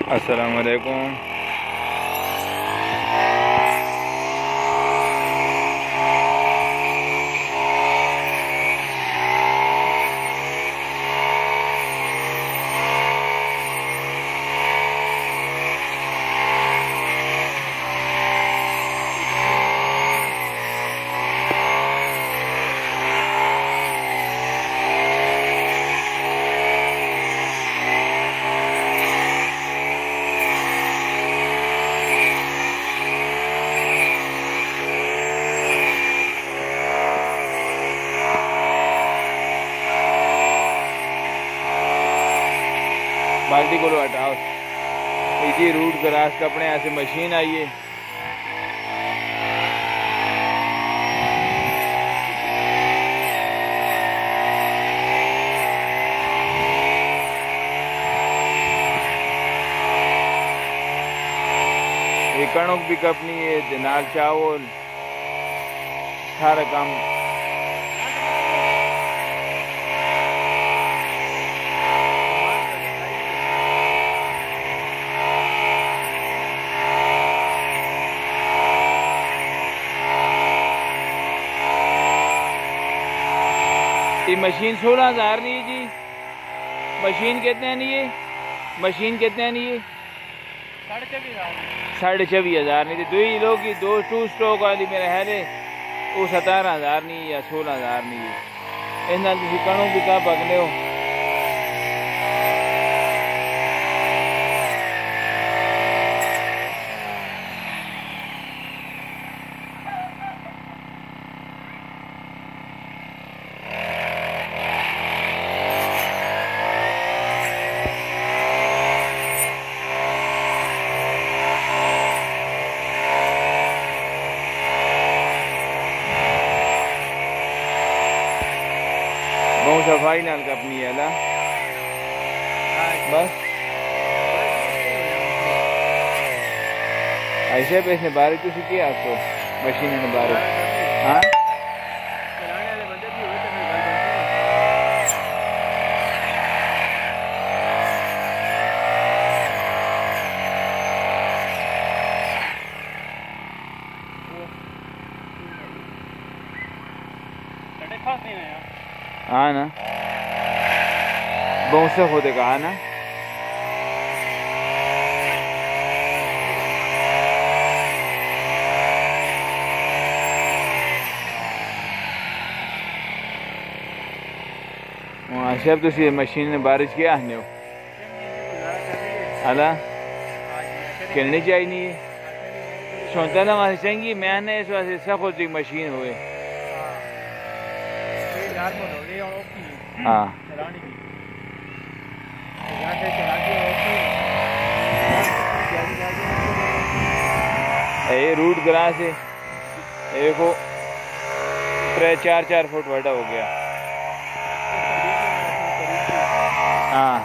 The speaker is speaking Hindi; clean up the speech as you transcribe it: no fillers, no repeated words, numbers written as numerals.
अस्सलाम वालेकुम। बाल्टी को हटाओ। इसी रूट क्रॉस कपड़े ऐसे मशीन आई है। ये कणक भी कपनी है, नाल चावल सारा काम। ये मशीन 16,000 नहीं है जी। मशीन कितने नहीं है? मशीन कितने नहीं है? 24,500 नहीं थी। दो ही लोग की टू स्ट्रोक वाली मेरे है वो 17,000 नहीं या 16,000 नहीं है। इन्हें तुम कणों भी का पकड़े हो। बहुत सफाई नाल कपनी है ला बस ऐसे पे इसने बारिश तो सीखी आपको मशीन ने बारिश। हाँ हाँ ना बहुत से होते कहा ना। सब तो मशीन ने बारिश किया है अला खेलनी चाहिए नहीं है सोचता था वहां चाहिए मैंने इस वास्ते सब होती मशीन हुए। हाँ ये रूट क्रॉस है। देखो 3-4 फुट बड़ा हो गया। हाँ